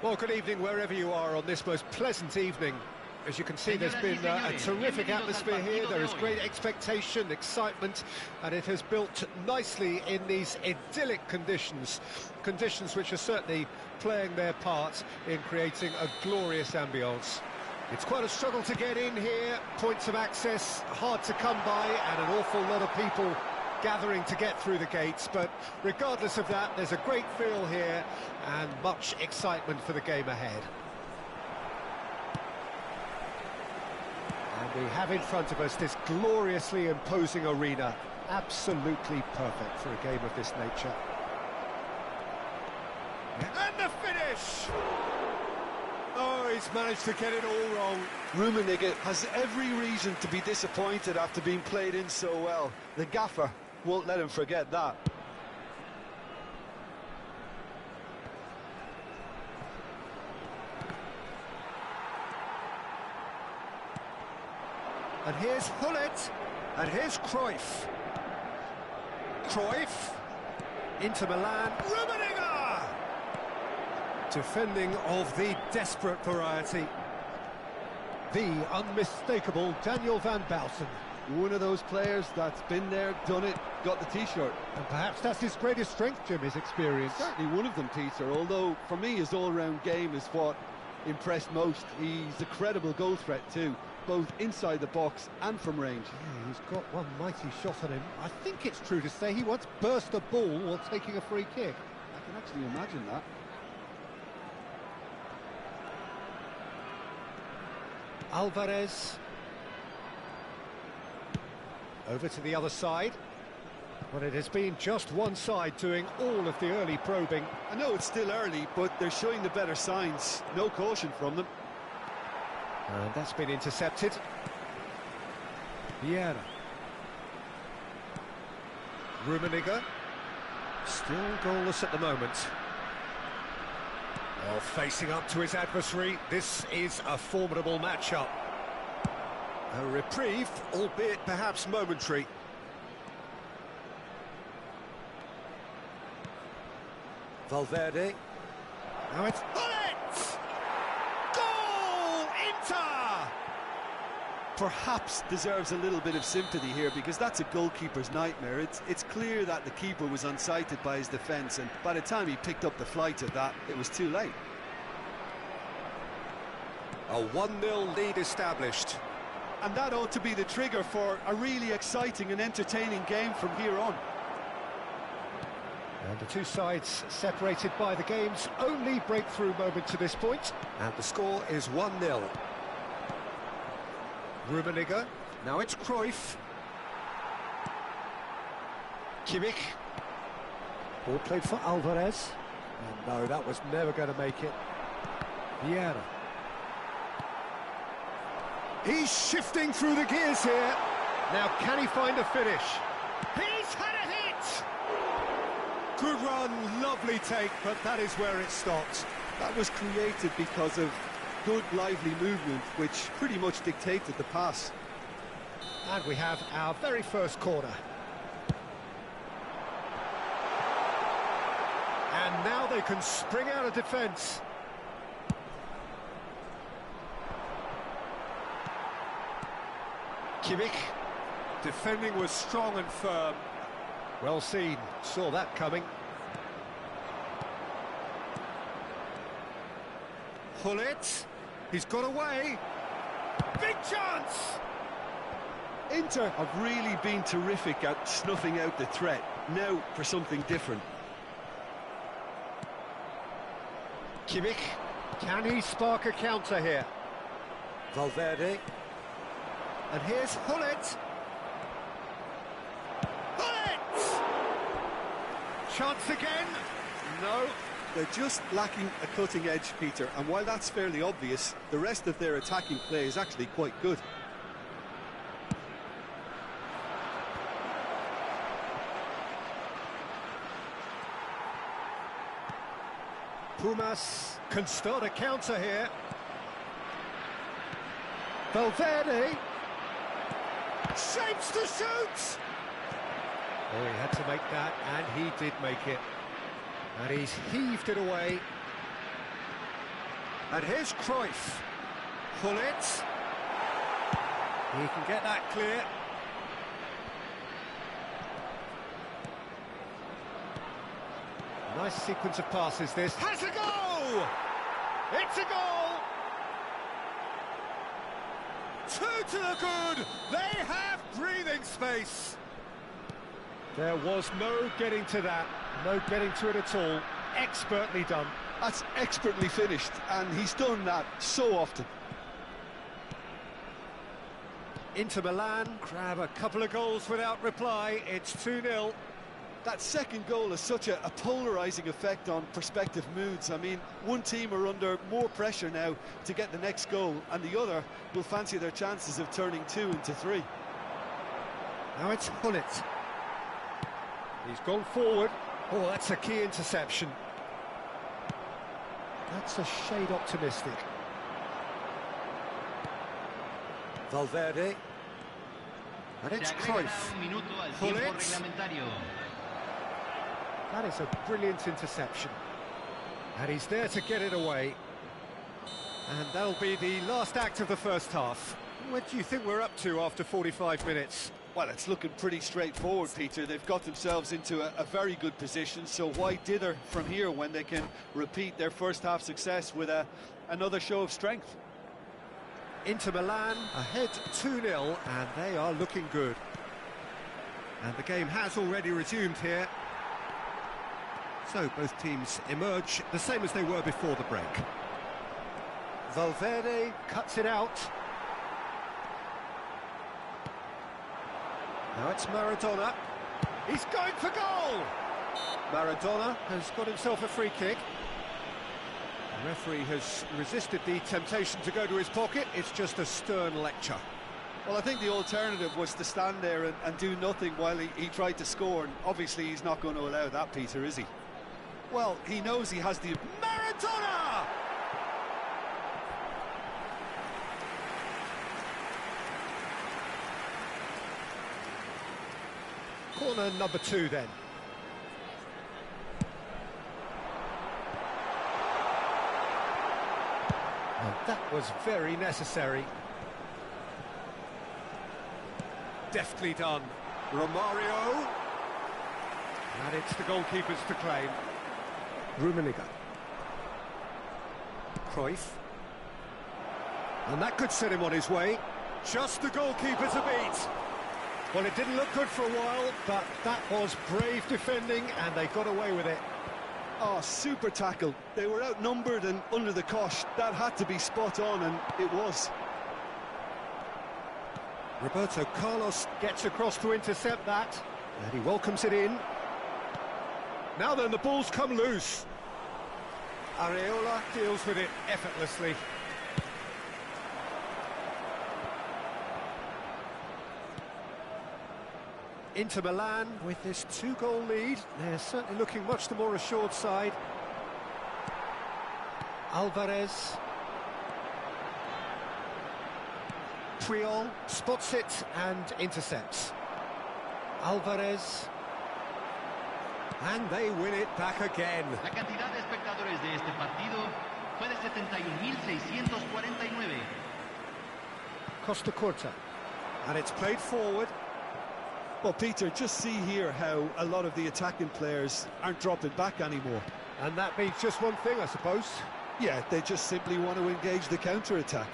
Well, good evening wherever you are on this most pleasant evening. As you can see, there's been a terrific atmosphere here. There is great expectation, excitement, and it has built nicely in these idyllic conditions. Conditions which are certainly playing their part in creating a glorious ambience. It's quite a struggle to get in here, points of access hard to come by, and an awful lot of people gathering to get through the gates, but regardless of that, there's a great feel here and much excitement for the game ahead. And we have in front of us this gloriously imposing arena, absolutely perfect for a game of this nature. And the finish! Oh, he's managed to get it all wrong. Rummenigge has every reason to be disappointed after being played in so well. The gaffer won't let him forget that. And here's Hullet, and here's Cruyff. Cruyff, Inter Milan, Rummenigge! Defending of the desperate variety. The unmistakable Daniel van Baalten. One of those players that's been there, done it, got the T-shirt. And perhaps that's his greatest strength, Jim, his experience. Certainly one of them, Peter, although for me his all-round game is what impressed most. He's a credible goal threat too, both inside the box and from range. Yeah, he's got one mighty shot on him. I think it's true to say he once burst a ball while taking a free kick. I can actually imagine that. Alvarez. Over to the other side. Well, it has been just one side doing all of the early probing. I know it's still early, but they're showing the better signs. No caution from them. And that's been intercepted. Vieira. Rummenigge. Still goalless at the moment. Well, facing up to his adversary, this is a formidable matchup. A reprieve, albeit perhaps momentary. Valverde. Now it's Hullet! Goal! Inter! Perhaps deserves a little bit of sympathy here, because that's a goalkeeper's nightmare. It's clear that the keeper was unsighted by his defence, and by the time he picked up the flight of that, it was too late. A 1-0 lead established. And that ought to be the trigger for a really exciting and entertaining game from here on. And the two sides separated by the game's only breakthrough moment to this point. And the score is 1-0. Rummenigge. Now it's Cruyff. Kimmich. Ball played for Alvarez. And no, that was never going to make it. Vieira. He's shifting through the gears here. Now, can he find a finish? He's had a hit! Good run, lovely take, but that is where it stops. That was created because of good, lively movement, which pretty much dictated the pass. And we have our very first corner. And now they can spring out of defence. Kimmich. Defending was strong and firm. Well seen, saw that coming. Hullet. He's got away. Big chance! Inter have really been terrific at snuffing out the threat. Now for something different. Kimmich. Can he spark a counter here? Valverde. And here's Hullet. Hullet! Chance again. No. They're just lacking a cutting edge, Peter, and while that's fairly obvious, the rest of their attacking play is actually quite good. Pumas can start a counter here. Valverde. Shapes to shoot! Oh, he had to make that, and he did make it. And he's heaved it away. And here's Cruyff. Pull it. He can get that clear. Nice sequence of passes this. Has a goal! It's a goal! Two to the good! They have breathing space! There was no getting to that. No getting to it at all. Expertly done. That's expertly finished, and he's done that so often. Inter Milan grab a couple of goals without reply. It's 2-0. That second goal has such a polarising effect on prospective moods. I mean, one team are under more pressure now to get the next goal, and the other will fancy their chances of turning 2 into 3. Now it's Hullet. He's gone forward. Oh, that's a key interception. That's a shade optimistic. Valverde. And it's Cruyff. Hullet. That is a brilliant interception. And he's there to get it away. And that'll be the last act of the first half. What do you think we're up to after 45 minutes? Well, it's looking pretty straightforward, Peter. They've got themselves into a very good position, so why dither from here when they can repeat their first half success with another show of strength? Inter Milan ahead 2-0, and they are looking good. And the game has already resumed here. So both teams emerge the same as they were before the break. Valverde cuts it out. Now it's Maradona. He's going for goal! Maradona has got himself a free kick. The referee has resisted the temptation to go to his pocket. It's just a stern lecture. Well, I think the alternative was to stand there and do nothing while he tried to score, and obviously he's not going to allow that, Peter, is he? Well, he knows he has the... Maradona! Corner number 2 then. And that was very necessary. Deftly done. Romario. And it's the goalkeepers to claim. Rummenigge. Cruyff. And that could set him on his way. Just the goalkeeper to beat. Well, it didn't look good for a while, but that was brave defending, and they got away with it. Oh, super tackle. They were outnumbered and under the cosh. That had to be spot on, and it was. Roberto Carlos gets across to intercept that, and he welcomes it in. Now then, the ball's come loose. Areola deals with it effortlessly. Inter Milan with this 2-goal lead. They're certainly looking much the more assured side. Alvarez. Puyol spots it and intercepts. Alvarez. And they win it back again. La cantidad de espectadores de este partido fue de 71.649. Costa Curta. And it's played forward. Well, Peter, just see here how a lot of the attacking players aren't dropping back anymore. And that means just one thing, I suppose. Yeah, they just simply want to engage the counter-attack.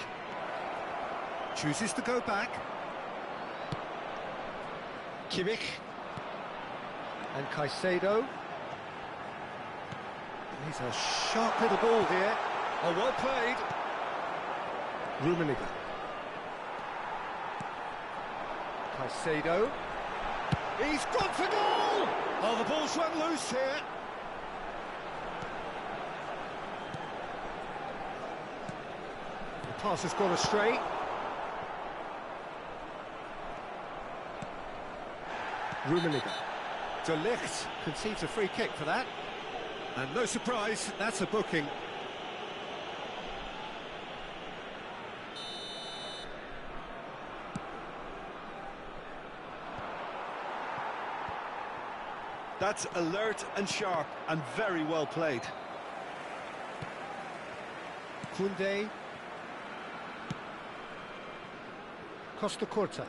Chooses to go back. Kimmich. And Caicedo. He's a sharp little ball here. Oh, well played. Rummenigge. Caicedo. He's gone for goal! Oh, the ball's run loose here. The pass has gone astray. Rummenigge. De Ligt concedes a free kick for that. And no surprise, that's a booking. That's alert and sharp and very well played. Koundé. Costa Curta.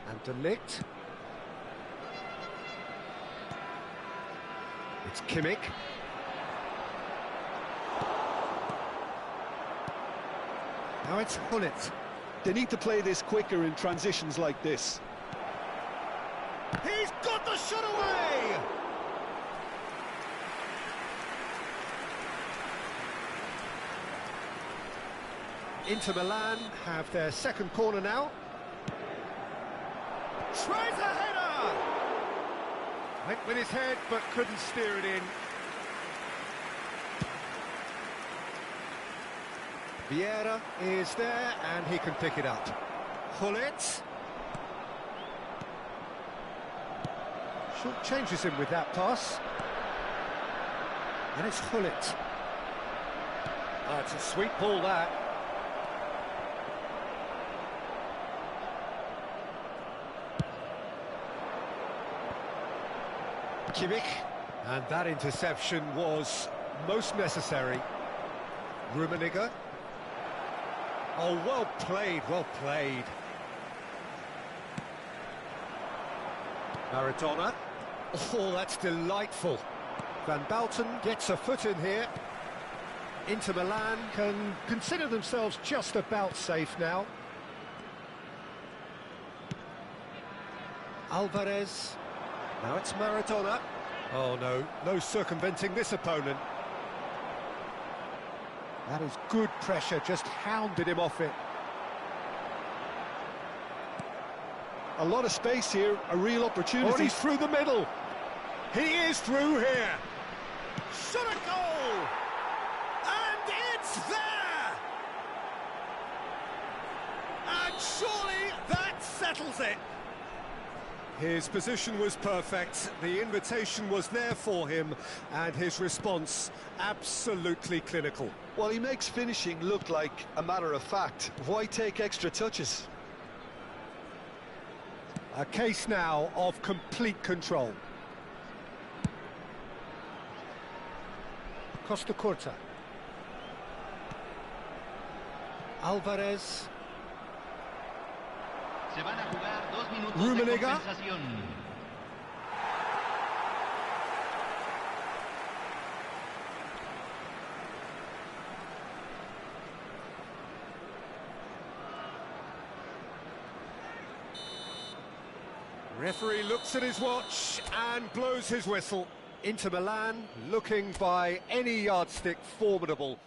And De Ligt. It's Kimmich. Now it's Hullet. They need to play this quicker in transitions like this. He's got the shot away! Inter Milan have their second corner now. Tries a header! Went with his head, but couldn't steer it in. Vieira is there, and he can pick it up. Hullet. Short changes him with that pass. And it's Hullet. It's a sweet ball, that. Kimmich. And that interception was most necessary. Rummenigge. Oh, well played, well played. Maradona. Oh, that's delightful. Van Bouten gets a foot in here. Inter Milan can consider themselves just about safe now. Alvarez. Now it's Maradona. Oh no, no circumventing this opponent. That is good pressure, just hounded him off it. A lot of space here, a real opportunity. Oh, he's through the middle. He is through here. Shot a goal! And it's there! And surely that settles it. His position was perfect, the invitation was there for him, and his response absolutely clinical. Well, he makes finishing look like a matter of fact. Why take extra touches? A case now of complete control. Costa Curta. Alvarez. Se van a jugar 2 minutos Rummenigge. de compensación. Referee looks at his watch and blows his whistle. Inter Milan looking by any yardstick formidable.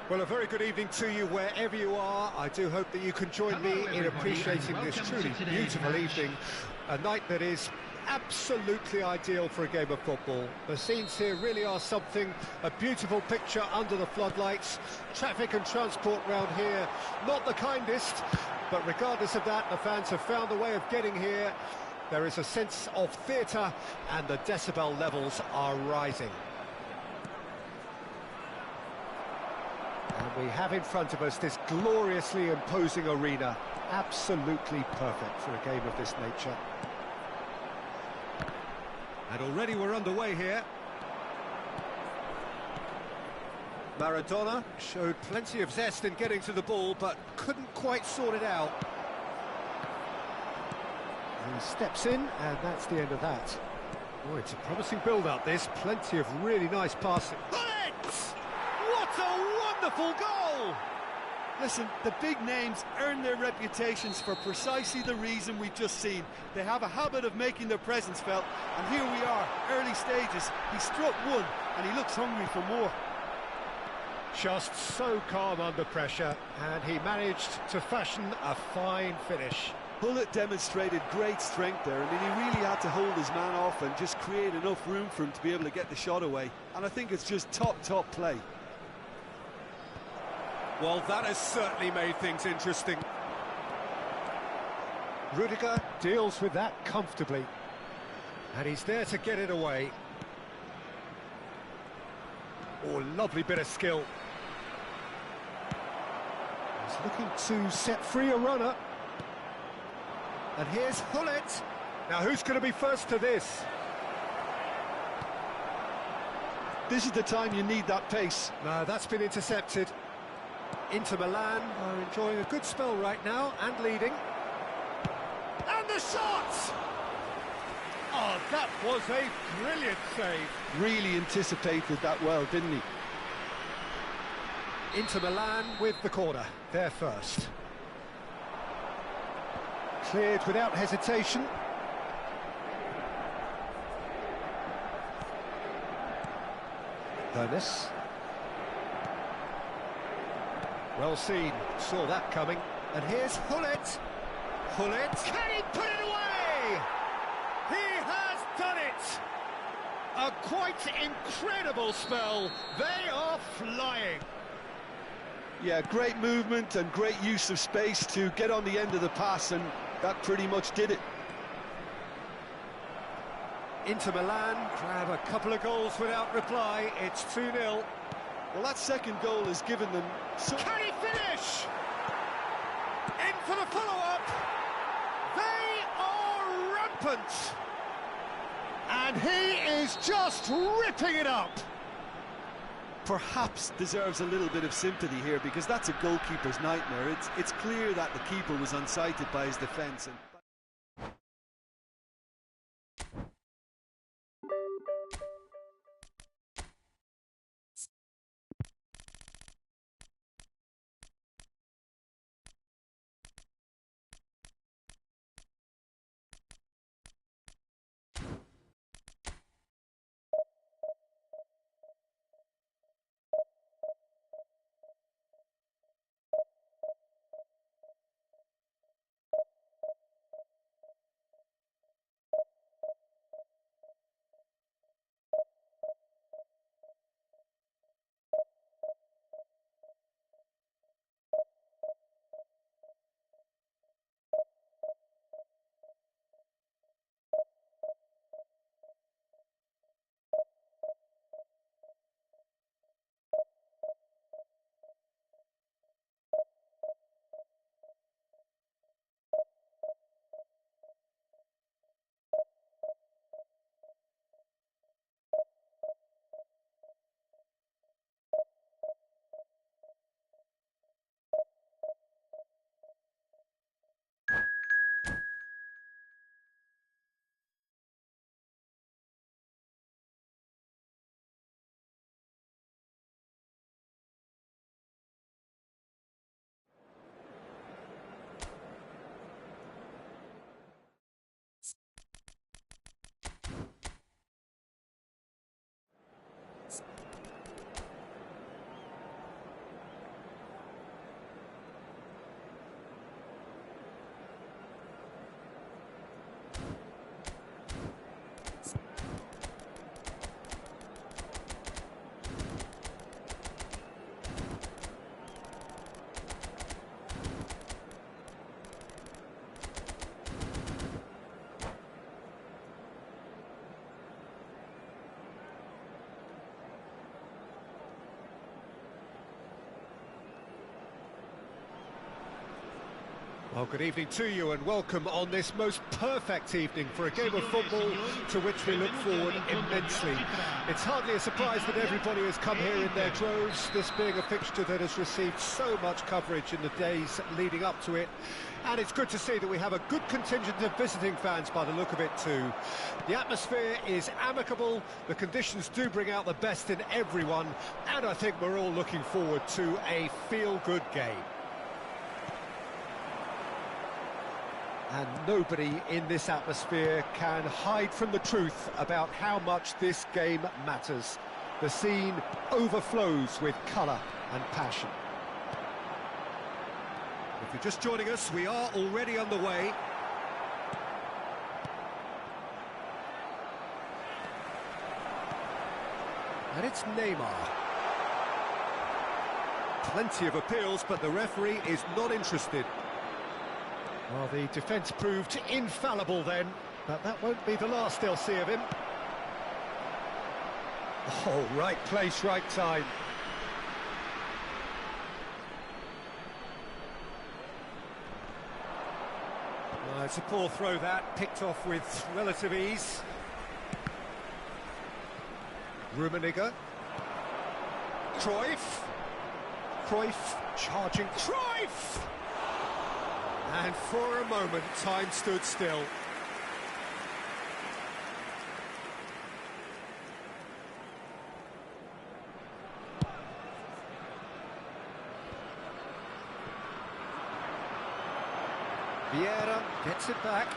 Well, a very good evening to you wherever you are. I do hope that you can join me in appreciating this truly beautiful evening, a night that is absolutely ideal for a game of football. The scenes here really are something, a beautiful picture under the floodlights. Traffic and transport round here, not the kindest, but regardless of that, the fans have found a way of getting here. There is a sense of theatre and the decibel levels are rising. And we have in front of us this gloriously imposing arena, absolutely perfect for a game of this nature. And already we're underway here. Maradona showed plenty of zest in getting to the ball, but couldn't quite sort it out. He steps in, and that's the end of that. Oh, it's a promising build-up, this. Plenty of really nice passing. What a wonderful goal! Listen, the big names earn their reputations for precisely the reason we've just seen. They have a habit of making their presence felt, and here we are, early stages. He struck one, and he looks hungry for more. Just so calm under pressure, and he managed to fashion a fine finish. Hullet demonstrated great strength there. I mean, he really had to hold his man off and just create enough room for him to be able to get the shot away. And I think it's just top play. Well, that has certainly made things interesting. Rudiger deals with that comfortably. And he's there to get it away. Oh, lovely bit of skill. He's looking to set free a runner. And here's Hullet. Now, who's going to be first to this? This is the time you need that pace. No, that's been intercepted. Inter Milan are enjoying a good spell right now and leading. And the shot! Oh, that was a brilliant save. Really anticipated that well, didn't he? Inter Milan with the corner, they're first. Cleared without hesitation. Ernest. Well seen, saw that coming. And here's Hullet. Hullet, can he put it away? He has done it! A quite incredible spell. They are flying. Yeah, great movement and great use of space to get on the end of the pass, and that pretty much did it. Inter Milan grab a couple of goals without reply. It's 2-0. Well, that second goal has given them... Can he finish? In for the follow-up. They are rampant. And he is just ripping it up. Perhaps deserves a little bit of sympathy here, because that's a goalkeeper's nightmare. It's clear that the keeper was unsighted by his defence. Well, good evening to you and welcome on this most perfect evening for a game of football to which we look forward immensely. It's hardly a surprise that everybody has come here in their droves, this being a fixture that has received so much coverage in the days leading up to it. And it's good to see that we have a good contingent of visiting fans by the look of it too. The atmosphere is amicable, the conditions do bring out the best in everyone, and I think we're all looking forward to a feel-good game. And nobody in this atmosphere can hide from the truth about how much this game matters. The scene overflows with colour and passion. If you're just joining us, we are already underway. And it's Neymar. Plenty of appeals, but the referee is not interested. Well, the defence proved infallible then, but that won't be the last they'll see of him. Oh, right place, right time. It's a poor throw that, picked off with relative ease. Rummenigge. Cruyff. Cruyff charging. Cruyff! And for a moment, time stood still. Vieira gets it back.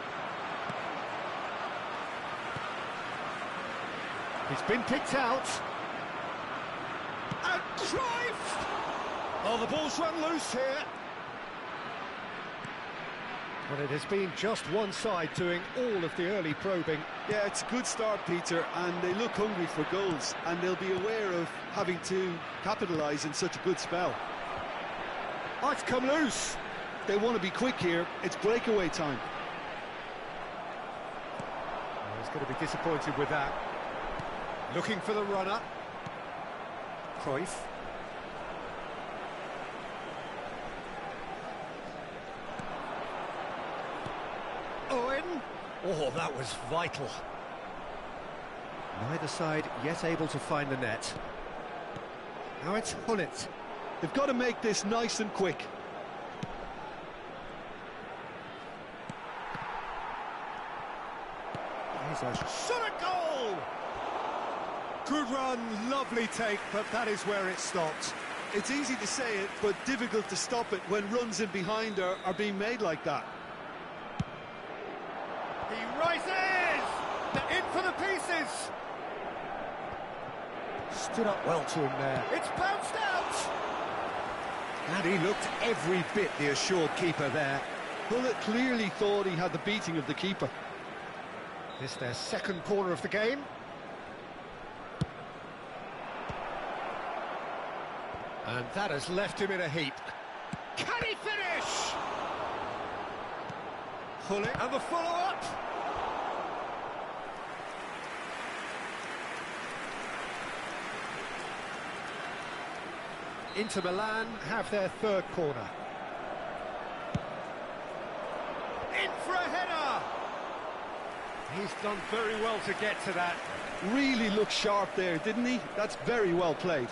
He's been picked out. And Cruyff! Oh, the ball's run loose here. Well, it has been just one side doing all of the early probing. Yeah, it's a good start, Peter, and they look hungry for goals, and they'll be aware of having to capitalise in such a good spell. Oh, it's come loose. They want to be quick here. It's breakaway time. Oh, he's going to be disappointed with that. Looking for the runner. Cruyff. Owen. Oh, that was vital. Neither side yet able to find the net. Now it's Hullet. They've got to make this nice and quick. Here's a shot at goal! Good run, lovely take, but that is where it stopped. It's easy to say it, but difficult to stop it when runs in behind are being made like that. He rises! In for the pieces! Stood up well to him there. It's bounced out! And he looked every bit the assured keeper there. Hullet clearly thought he had the beating of the keeper. This their second corner of the game. And that has left him in a heap. Can he finish? Hullet and the follow-up. Inter Milan have their third corner. In for a header! He's done very well to get to that. Really looked sharp there, didn't he? That's very well played.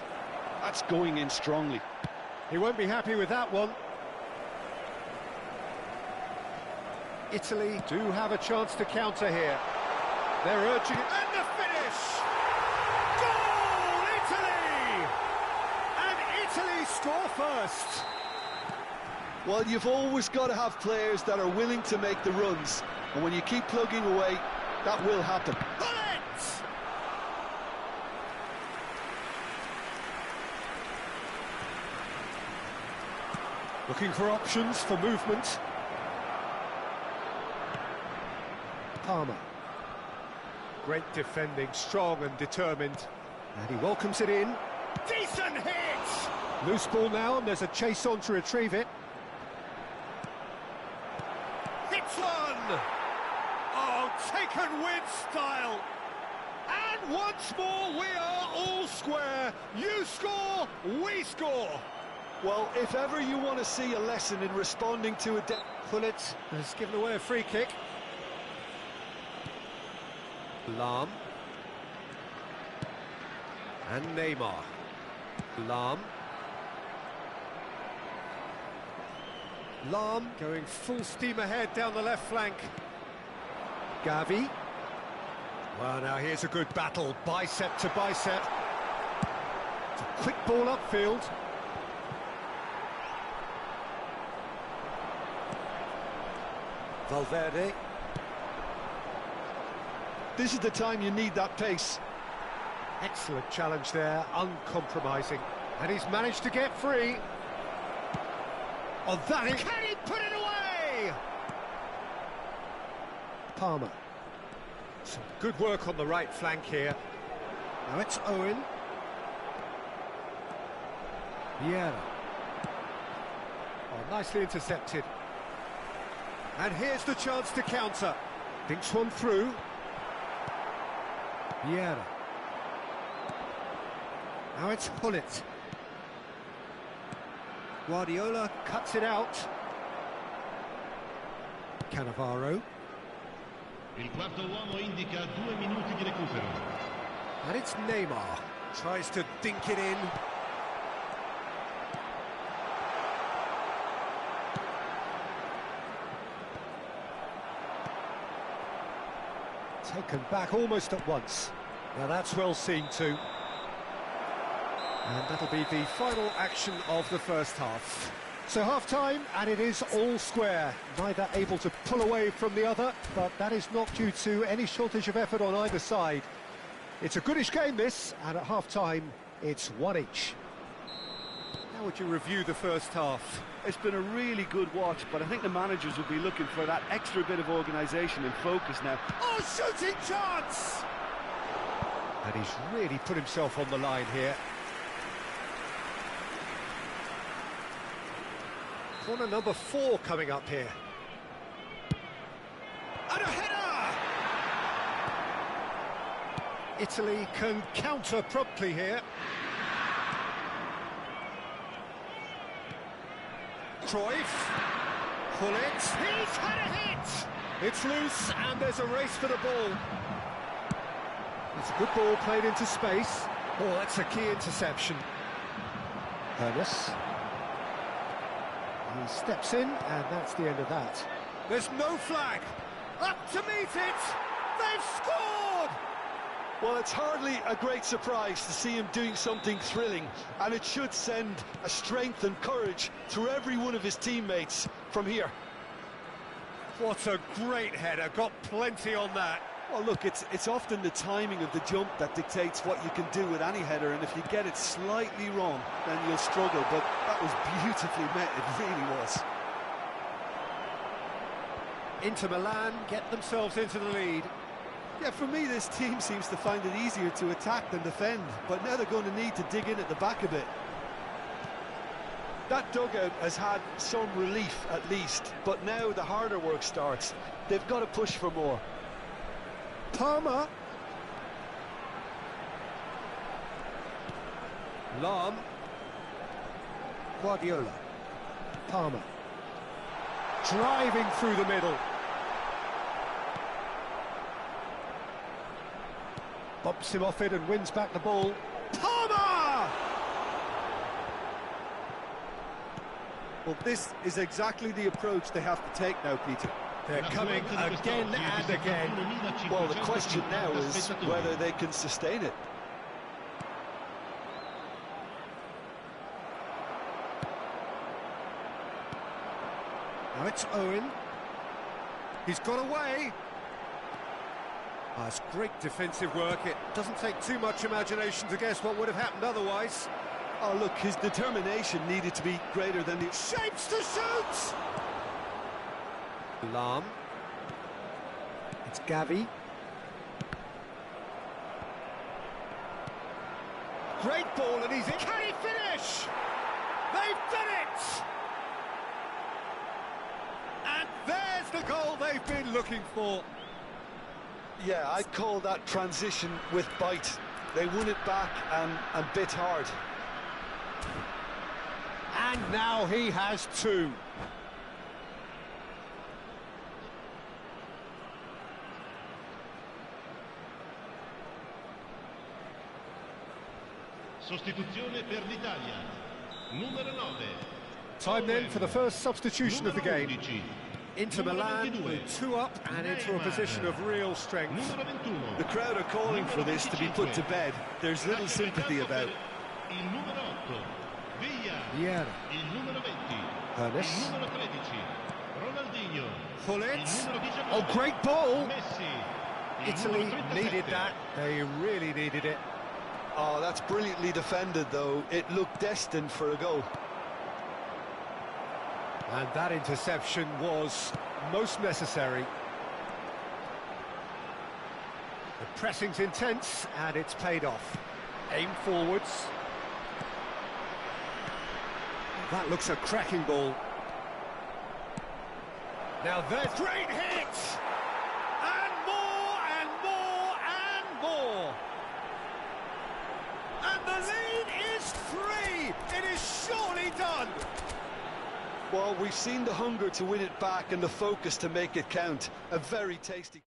That's going in strongly. He won't be happy with that one. Italy do have a chance to counter here. They're urging it. And the finish! Goal, Italy! And Italy score first. Well, you've always got to have players that are willing to make the runs. And when you keep plugging away, that will happen. Bullet! Looking for options for movement. Palmer. Great defending, strong and determined. And he welcomes it in. Decent hit! Loose ball now, and there's a chase on to retrieve it. Hits one! Oh, taken with style! And once more we are all square. You score, we score. Well, if ever you want to see a lesson in responding to a... Pullet has given away a free kick. Lahm. And Neymar. Lahm. Lahm going full steam ahead down the left flank. Gavi. Well, now here's a good battle, bicep to bicep. It's a quick ball upfield. Valverde. This is the time you need that pace. Excellent challenge there, uncompromising. And he's managed to get free. Oh, that is... Can he put it away? Palmer. Some good work on the right flank here. Now it's Owen. Vieira. Oh, nicely intercepted. And here's the chance to counter. Dinks one through. Vieira. Now it's Pullet. Guardiola cuts it out. Cannavaro. Il quarto uomo indica 2 minuti di recupero. And it's Neymar. Tries to dink it in. Taken back almost at once. Now that's well seen too. And that'll be the final action of the first half. So half-time, and it is all square. Neither able to pull away from the other, but that is not due to any shortage of effort on either side. It's a goodish game, this, and at half-time, it's one each. How would you review the first half? It's been a really good watch, but I think the managers will be looking for that extra bit of organisation and focus now. Oh, shooting chance! And he's really put himself on the line here. Corner number 4 coming up here. And a header! Italy can counter promptly here. Cruyff. Pullet. He's had a hit! It's loose and there's a race for the ball. It's a good ball played into space. Oh, that's a key interception. Ernest. He steps in, and that's the end of that. There's no flag. Up to meet it. They've scored! Well, it's hardly a great surprise to see him doing something thrilling, and it should send a strength and courage through every one of his teammates from here. What a great header. Got plenty on that. Well, look, it's often the timing of the jump that dictates what you can do with any header, and if you get it slightly wrong, then you'll struggle, but that was beautifully met, it really was. Inter Milan get themselves into the lead. Yeah, for me, this team seems to find it easier to attack than defend, but now they're going to need to dig in at the back a bit. That dugout has had some relief, at least, but now the harder work starts. They've got to push for more. Palmer. Lahm. Guardiola. Palmer. Driving through the middle. Bumps him off it and wins back the ball. Palmer! Well, this is exactly the approach they have to take now, Peter. They're coming again and again. Well, the question now is whether they can sustain it. Now it's Owen. He's got away. Oh, it's great defensive work. It doesn't take too much imagination to guess what would have happened otherwise. Oh, look, his determination needed to be greater than the... Shapes to shoot! Lahm. It's Gavi. Great ball, and he's in. Can he finish? They've done it! And there's the goal they've been looking for. Yeah, I'd call that transition with bite. They won it back and bit hard. And now he has two. Sostituzione per l'Italia. Numero 9. Time then for the first substitution of the game. 11. Inter Milan with 2 up and into a position of real strength. Numero 21. The crowd are calling for this to be put to bed. There's little sympathy about it. Il numero 8. Villa. Vieira. Il numero 20. Ernest. Il numero 13. Ronaldinho. Gullit. Il numero 19. Oh, great ball! Messi. Il Italy numero 37. needed that. They really needed it. Oh, that's brilliantly defended, though. It looked destined for a goal. And that interception was most necessary. The pressing's intense and it's paid off. Aim forwards. That looks a cracking ball. Now there's great hits! And more and more and more! And the lead is 3! It is surely done! Well, we've seen the hunger to win it back and the focus to make it count. A very tasty...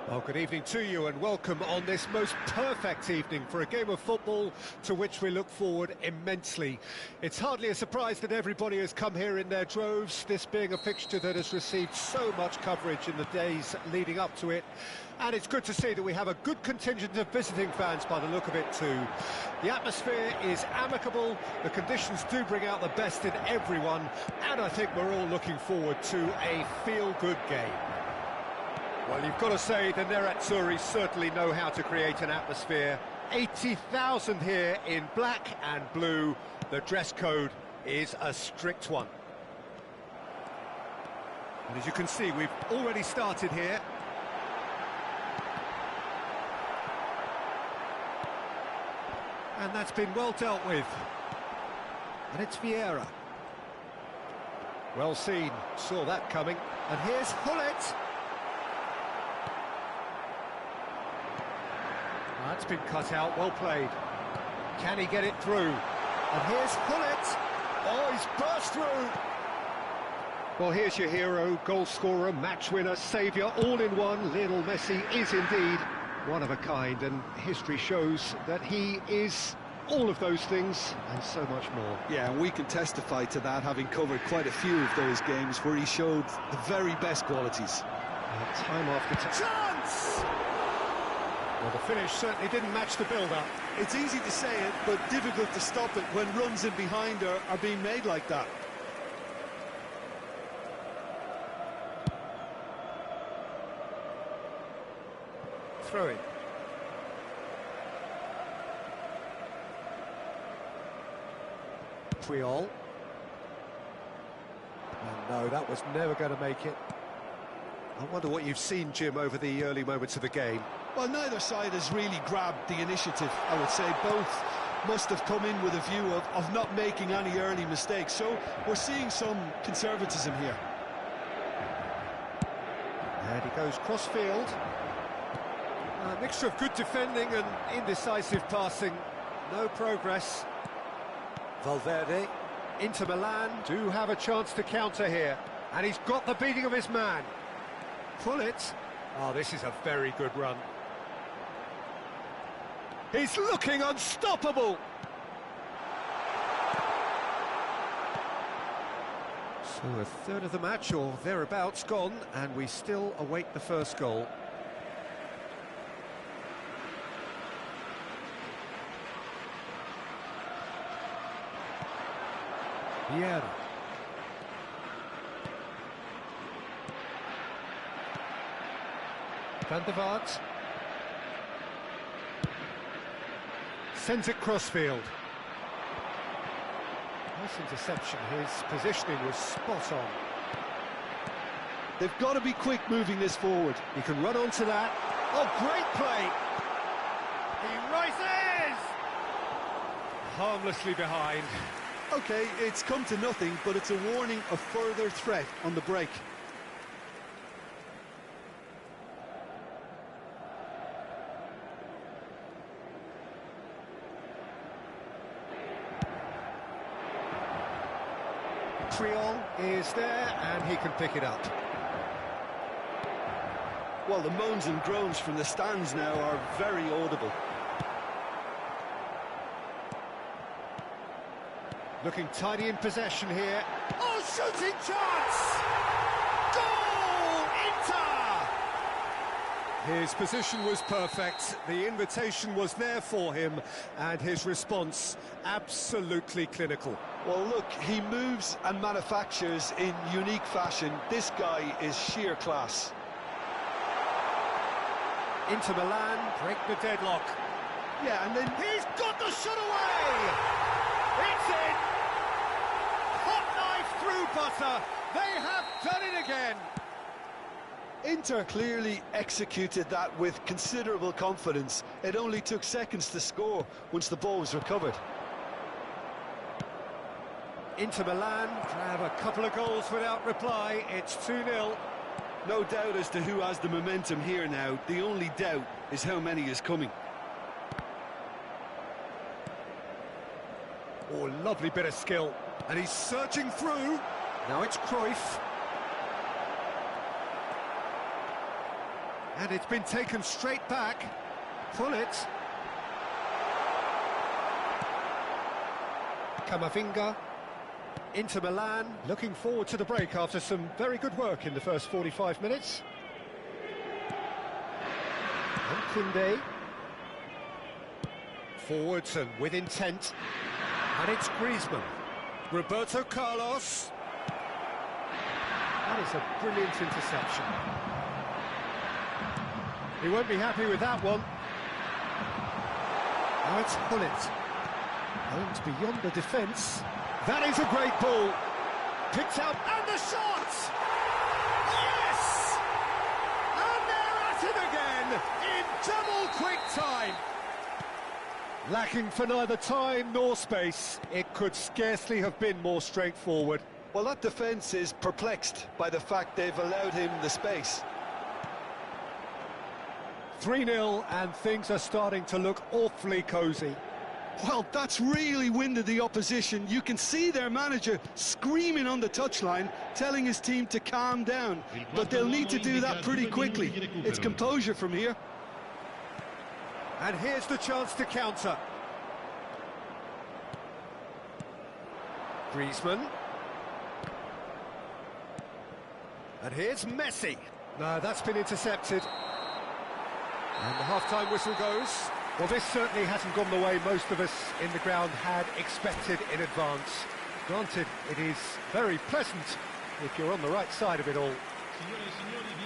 Well, good evening to you and welcome on this most perfect evening for a game of football to which we look forward immensely. It's hardly a surprise that everybody has come here in their droves, this being a fixture that has received so much coverage in the days leading up to it. And it's good to see that we have a good contingent of visiting fans by the look of it too. The atmosphere is amicable, the conditions do bring out the best in everyone, and I think we're all looking forward to a feel-good game. Well, you've got to say the Nerazzurri certainly know how to create an atmosphere. 80,000 here in black and blue. The dress code is a strict one. And as you can see, we've already started here. And that's been well dealt with. And it's Vieira. Well seen, saw that coming. And here's Gullit. That's been cut out, well played. Can he get it through? And here's Gullit. Oh, he's burst through. Well, here's your hero, goal scorer, match winner, saviour, all in one. Lionel Messi is indeed one of a kind, and history shows that he is all of those things and so much more. Yeah, and we can testify to that, having covered quite a few of those games where he showed the very best qualities. Time after time. Chance! Well, the finish certainly didn't match the build-up. It's easy to say it, but difficult to stop it when runs in behind are being made like that. Throw it. Puyol. And no, that was never going to make it. I wonder what you've seen, Jim, over the early moments of the game. Well, neither side has really grabbed the initiative, I would say. Both must have come in with a view of not making any early mistakes, so we're seeing some conservatism here. And he goes cross-field. A mixture of good defending and indecisive passing. No progress. Valverde. Inter Milan do have a chance to counter here. And he's got the beating of his man. Pull it. Oh, this is a very good run. He's looking unstoppable. So a third of the match or thereabouts gone, and we still await the first goal. Vieira. Van der Vaart. Sends it crossfield. Nice interception. His positioning was spot on. They've got to be quick moving this forward. He can run onto that. Oh, great play! He rises! Harmlessly behind. Okay, it's come to nothing, but it's a warning of further threat on the break. Creole is there, and he can pick it up. Well, the moans and groans from the stands now are very audible. Looking tidy in possession here. Oh, shooting chance! Goal! Inter! His position was perfect, the invitation was there for him, and his response absolutely clinical. Well, look, he moves and manufactures in unique fashion. This guy is sheer class. Inter Milan break the deadlock. Yeah, and then He's got the shot away! It's in! Hot knife through butter! They have done it again! Inter clearly executed that with considerable confidence. It only took seconds to score once the ball was recovered. Inter Milan grab a couple of goals without reply. It's 2-0. No doubt as to who has the momentum here now. The only doubt is how many is coming. Oh, lovely bit of skill. And he's searching through. Now it's Cruyff. And it's been taken straight back. Pull it. Camavinga. Inter Milan looking forward to the break after some very good work in the first 45 minutes. And Koundé. Forwards and with intent. And it's Griezmann. Roberto Carlos. That is a brilliant interception. He won't be happy with that one. Now it's Hullet. Owned beyond the defence. That is a great ball. Picked out, and the shot! Yes! And they're at it again, in double quick time. Lacking for neither time nor space, it could scarcely have been more straightforward. Well, that defence is perplexed by the fact they've allowed him the space. 3-0, and things are starting to look awfully cosy. Well, that's really winded the opposition. You can see their manager screaming on the touchline, telling his team to calm down. But they'll need to do that pretty quickly. It's composure from here. And here's the chance to counter. Griezmann. And here's Messi. No, that's been intercepted. And the half-time whistle goes. Well, this certainly hasn't gone the way most of us in the ground had expected in advance. Granted, it is very pleasant if you're on the right side of it all.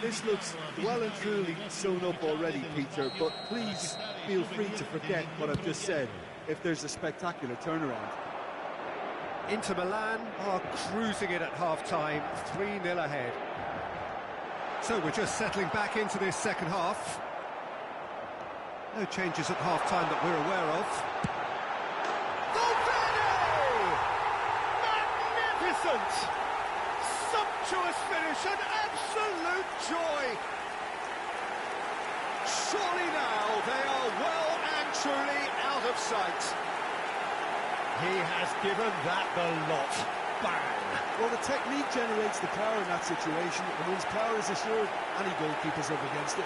This looks well and truly sewn up already, Peter, but please feel free to forget what I've just said if there's a spectacular turnaround. Inter Milan are cruising it at half-time, 3-0 ahead. So we're just settling back into this second half. No changes at half-time that we're aware of. magnificent! Sumptuous finish, an absolute joy! Surely now they are well and truly out of sight. He has given that the lot. Bang! Well, the technique generates the power in that situation, and once power is assured, any goalkeeper's up against it.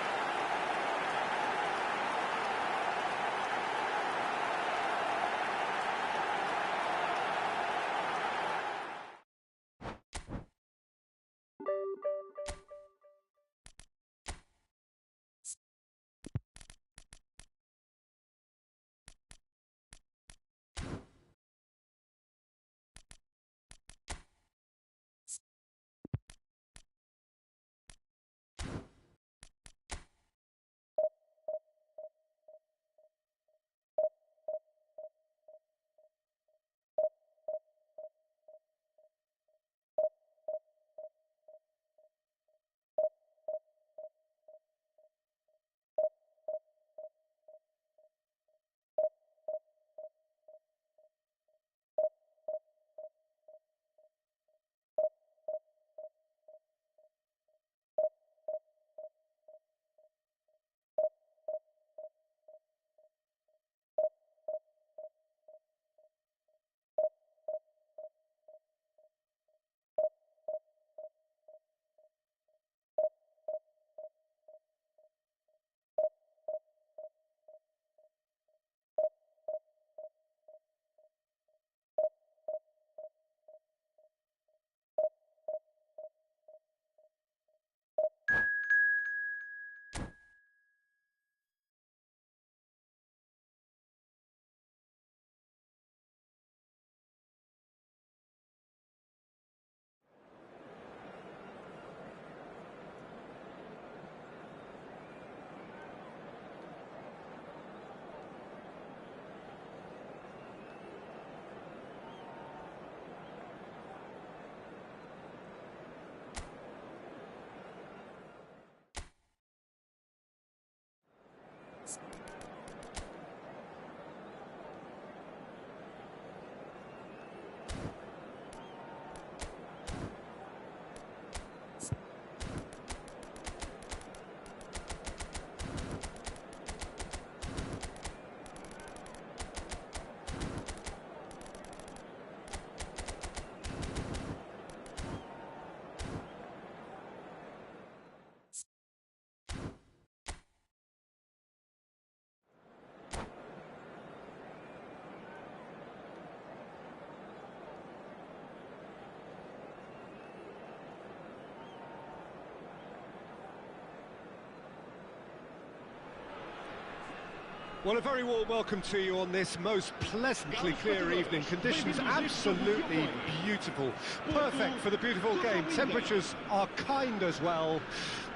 Well, a very warm welcome to you on this most pleasantly clear evening. Conditions absolutely beautiful. Perfect for the beautiful game. Temperatures are kind as well.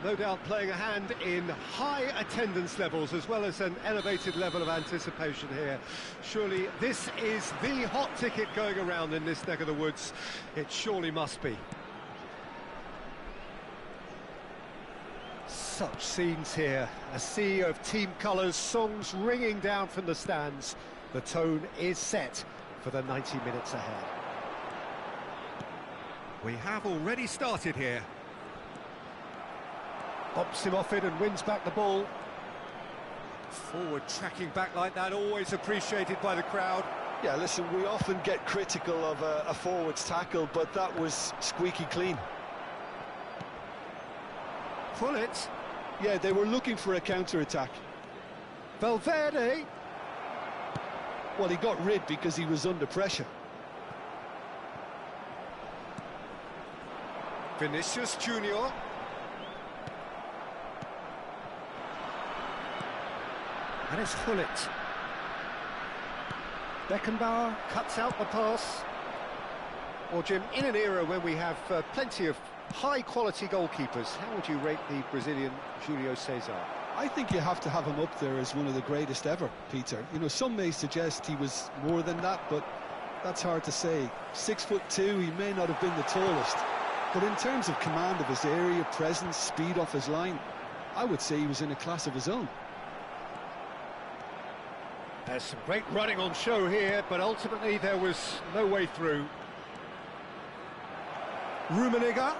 No doubt playing a hand in high attendance levels as well as an elevated level of anticipation here. Surely this is the hot ticket going around in this neck of the woods. It surely must be. Such scenes here, a sea of team colours, songs ringing down from the stands. The tone is set for the 90 minutes ahead. We have already started here. Bops him off it and wins back the ball. Forward tracking back like that, always appreciated by the crowd. Yeah, listen, we often get critical of a forward's tackle, but that was squeaky clean. Pull it. Yeah, they were looking for a counter-attack. Valverde. Well, he got rid because he was under pressure. Vinicius Junior. And it's Hullet. Beckenbauer cuts out the pass. Well, Jim, in an era when we have plenty of high-quality goalkeepers, how would you rate the Brazilian Julio Cesar? I think you have to have him up there as one of the greatest ever, Peter. You know, some may suggest he was more than that, but that's hard to say. 6'2", he may not have been the tallest, but in terms of command of his area, presence, speed off his line, I would say he was in a class of his own. There's some great running on show here, but ultimately there was no way through. Rummenigge.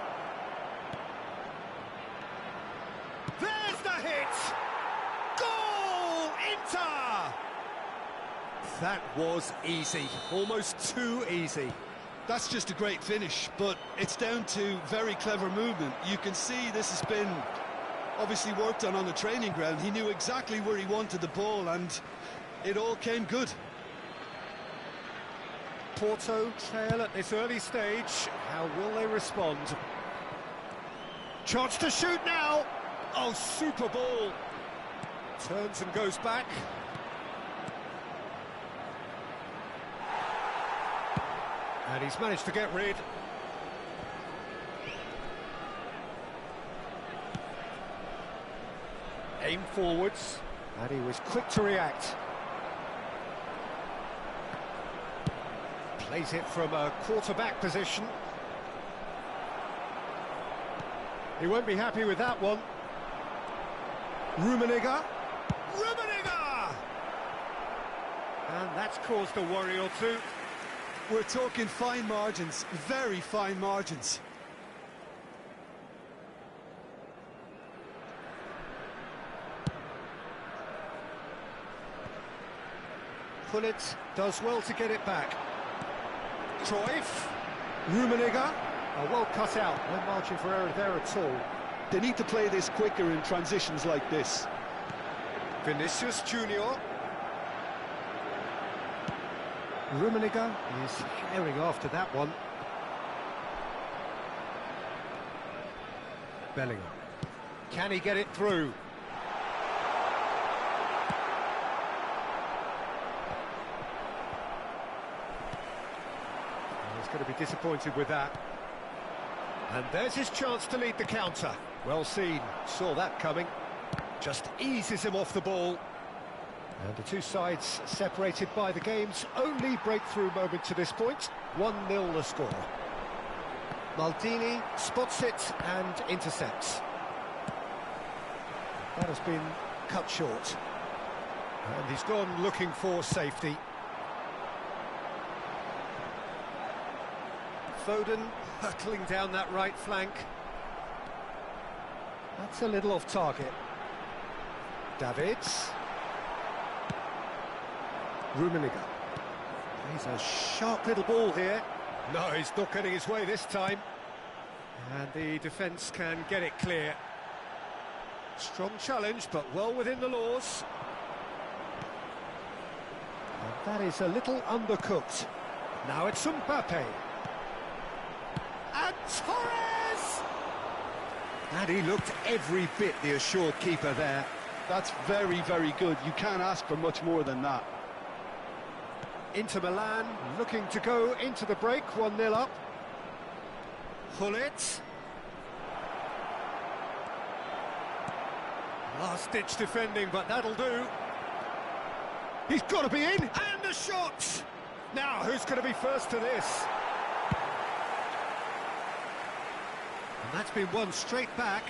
There's the hit! Goal! Inter! That was easy, almost too easy. That's just a great finish, but it's down to very clever movement. You can see this has been obviously worked on the training ground. He knew exactly where he wanted the ball, and it all came good. Porto trail at this early stage. How will they respond? Chance to shoot now. Oh, super ball. Turns and goes back. And he's managed to get rid. Aim forwards, and he was quick to react. Plays it from a quarterback position. He won't be happy with that one. Rummenigge. Rummenigge! And that's caused a worry or two. We're talking fine margins, very fine margins. Pullet does well to get it back. Cruyff. Rummenigge. Oh, well cut out. No margin for error there at all. They need to play this quicker in transitions like this. Vinicius Junior. Rummenigge is herring after that one. Bellingham. Can he get it through? He's going to be disappointed with that. And there's his chance to lead the counter. Well seen, saw that coming. Just eases him off the ball. And the two sides separated by the game's only breakthrough moment to this point. 1-0 the score. Maldini spots it and intercepts. That has been cut short. And he's gone looking for safety. Foden hurtling down that right flank. That's a little off target. Davids. Rummenigge. He's a sharp little ball here. No, he's not getting his way this time. And the defence can get it clear. Strong challenge, but well within the laws. And that is a little undercooked. Now it's Mbappe. And Torres! And he looked every bit the assured keeper there. That's very, very good. You can't ask for much more than that. Inter Milan looking to go into the break, 1-0 up. Hullet. Last-ditch defending, but that'll do. He's got to be in, and the shot! Now, who's going to be first to this? And that's been won straight back.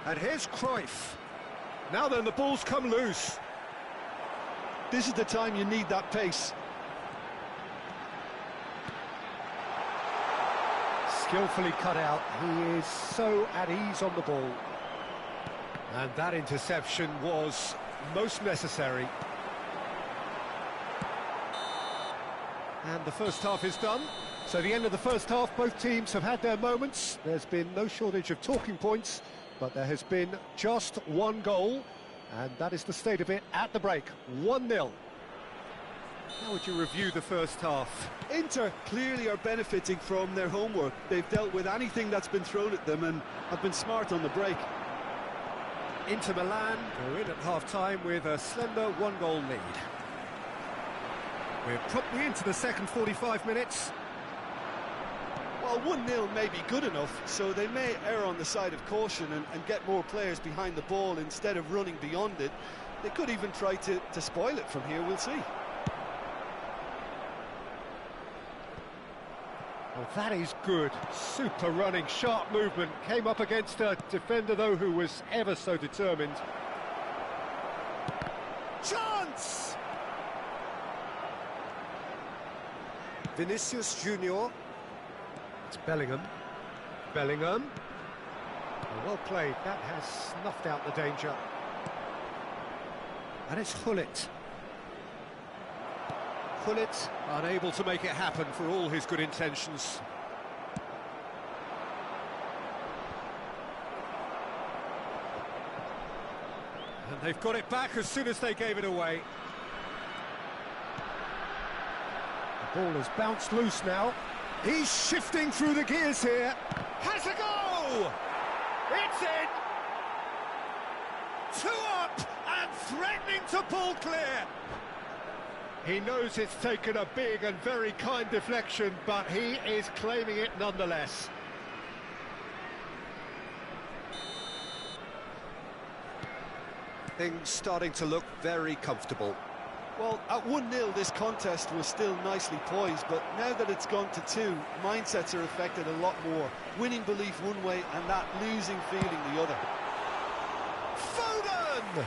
And here's Cruyff. Now then, the ball's come loose. This is the time you need that pace. Skillfully cut out. He is so at ease on the ball. And that interception was most necessary. And the first half is done. So the end of the first half, both teams have had their moments. There's been no shortage of talking points, but there has been just one goal. And that is the state of it at the break, 1-0. How would you review the first half? Inter clearly are benefiting from their homework. They've dealt with anything that's been thrown at them and have been smart on the break. Inter Milan go in at half-time with a slender one-goal lead. We're promptly into the second 45 minutes. Well, 1-0 may be good enough, so they may err on the side of caution and get more players behind the ball instead of running beyond it. They could even try to spoil it from here, we'll see. Well, that is good. Super running, sharp movement. Came up against a defender, though, who was ever so determined. Chance! Vinicius Junior. It's Bellingham. Bellingham. Well played. That has snuffed out the danger. And it's Gullit. Gullit unable to make it happen for all his good intentions. And they've got it back as soon as they gave it away. The ball has bounced loose now. He's shifting through the gears here. Has a go! It's in! 2 up and threatening to pull clear. He knows it's taken a big and very kind deflection, but he is claiming it nonetheless. Things starting to look very comfortable. Well, at 1-0 this contest was still nicely poised, but now that it's gone to 2, mindsets are affected a lot more. Winning belief one way and that losing feeling the other. Foden!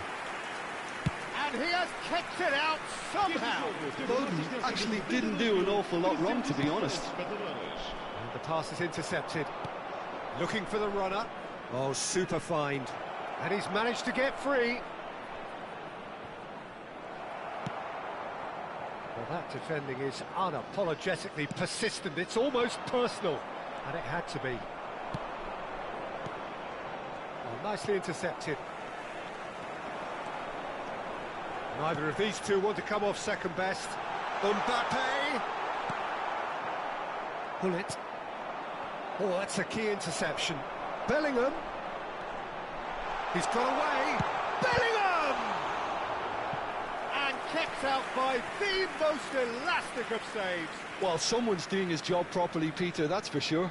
And he has kicked it out somehow. Foden actually didn't do an awful lot wrong, to be honest. And the pass is intercepted. Looking for the runner. Oh, super find. And he's managed to get free. Well, that defending is unapologetically persistent. It's almost personal. And it had to be. Well, nicely intercepted. Neither of these two want to come off second best. Mbappe! Gullit. Oh, that's a key interception. Bellingham! He's got away! Bellingham! And kept out by the most elastic of saves. Well, someone's doing his job properly, Peter, that's for sure.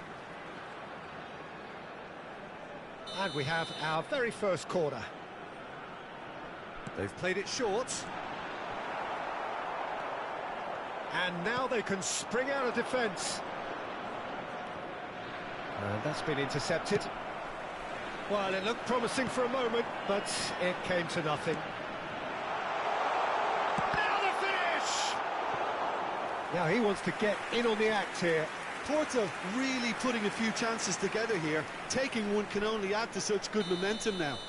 And we have our very first corner. They've played it short. And now they can spring out of defence. And that's been intercepted. Well, it looked promising for a moment, but it came to nothing. Now the finish! Now he wants to get in on the act here. Porto really putting a few chances together here. Taking one can only add to such good momentum now.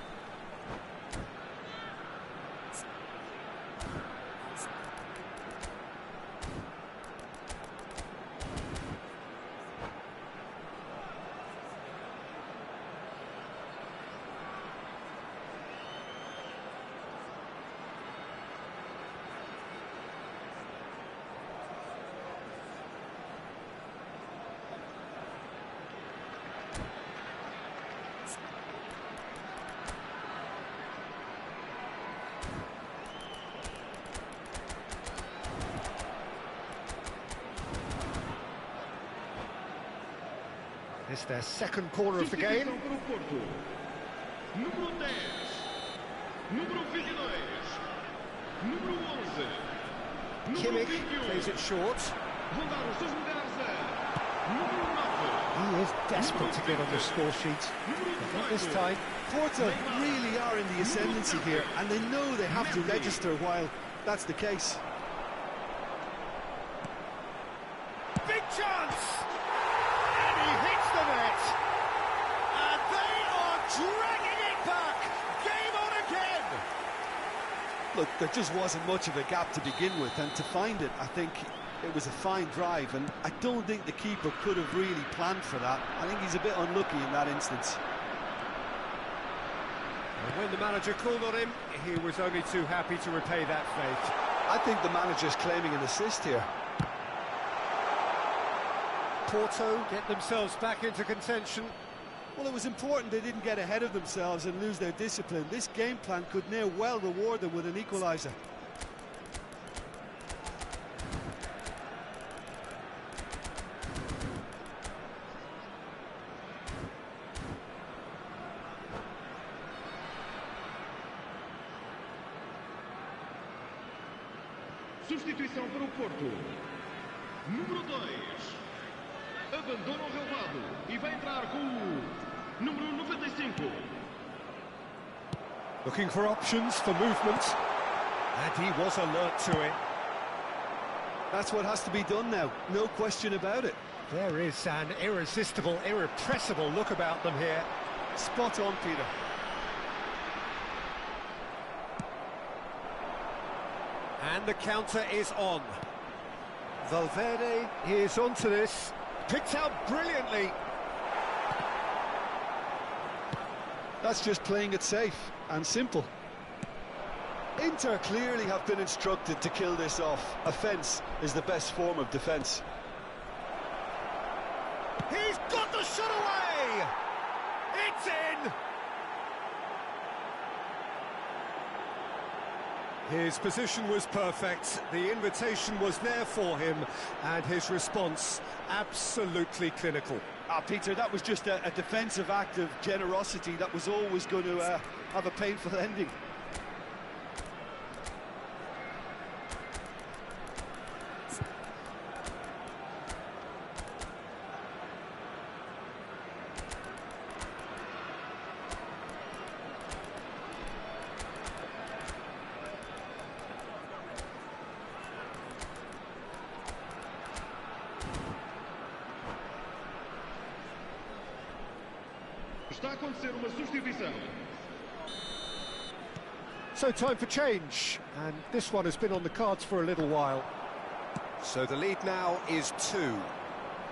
It's their second corner of the game. Número 10, número 22, número 11, Kimmich plays it short. He is desperate to get on the score sheet. But not this time. Porto really are in the ascendancy here, and they know they have to register while that's the case. Big chance! And he hits the net! And they are dragging it back! Game on again! Look, there just wasn't much of a gap to begin with, and to find it, I think it was a fine drive, and I don't think the keeper could have really planned for that. I think he's a bit unlucky in that instance. And when the manager called on him, he was only too happy to repay that fate. I think the manager's claiming an assist here. Porto get themselves back into contention. Well, it was important they didn't get ahead of themselves and lose their discipline. This game plan could now well reward them with an equaliser. Substituição para o Porto. Número 2. Abandona o relvado e vai entrar com o número 95. Looking for options for movement. And he was alert to it. That's what has to be done now, no question about it. There is an irresistible, irrepressible look about them here. Spot on, Peter. And the counter is on. Valverde is onto this. Picked out brilliantly. That's just playing it safe and simple. Inter clearly have been instructed to kill this off. Offence is the best form of defence. He's got the shot away! It's in! His position was perfect, the invitation was there for him, and his response absolutely clinical. Peter, that was just a defensive act of generosity that was always going to have a painful ending. Está a acontecer uma substituição. So time for change, and this one has been on the cards for a little while. So the lead now is 2.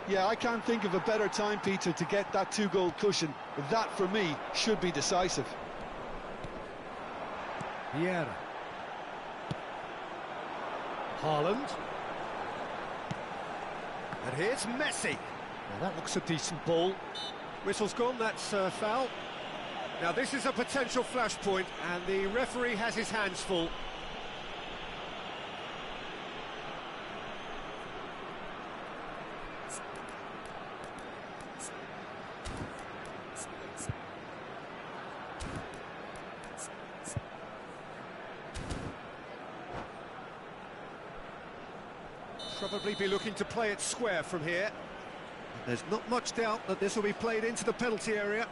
Yeah, I can't think of a better time, Peter, to get that 2-goal cushion. That, for me, should be decisive. Vieira. Haaland. And here's Messi. Now that looks a decent ball. Whistle's gone, that's foul. Now this is a potential flashpoint, and the referee has his hands full. Probably be looking to play it square from here. There's not much doubt that this will be played into the penalty area.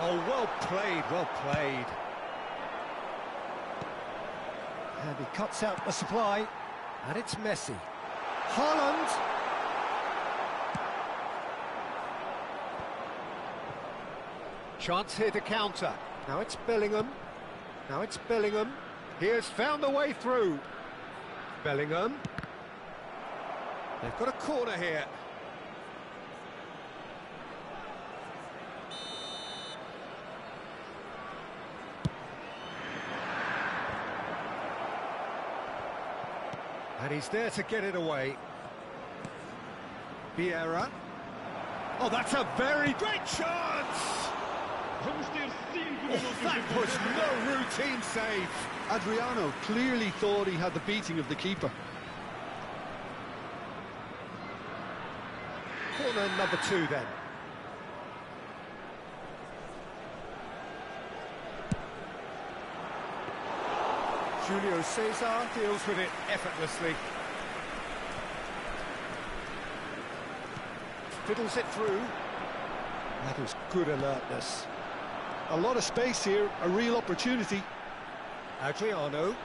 Oh, well played, well played. And he cuts out the supply, and it's Messi. Haaland! Chance here to counter. Now it's Bellingham. Now it's Bellingham. He has found a way through. Bellingham. They've got a corner here. And he's there to get it away. Vieira. Oh, that's a very great chance! Vamos ter 5 Oh, minutos that de was jogo. no routine save. Adriano clearly thought he had the beating of the keeper. Corner number 2 then. Julio Cesar deals with it effortlessly. Fiddles it through. That was good alertness. A lot of space here, a real opportunity. Adriano.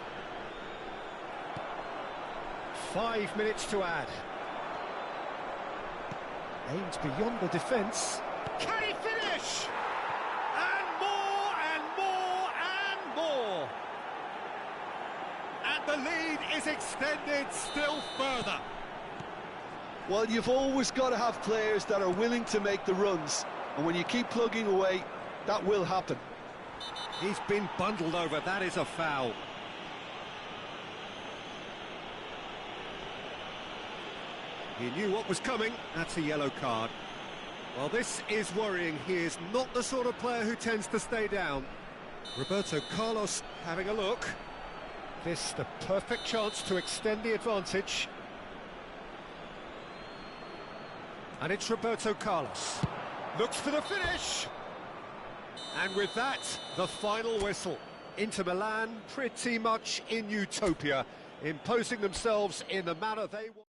5 minutes to add. Aims beyond the defence. Can he finish? And more, and more, and more. And the lead is extended still further. Well, you've always got to have players that are willing to make the runs. And when you keep plugging away, that will happen. He's been bundled over, that is a foul. He knew what was coming, that's a yellow card. Well, this is worrying. He is not the sort of player who tends to stay down. Roberto Carlos having a look. This the perfect chance to extend the advantage. And it's Roberto Carlos. Looks for the finish. And with that, the final whistle. Inter Milan pretty much in utopia, imposing themselves in the manner they want.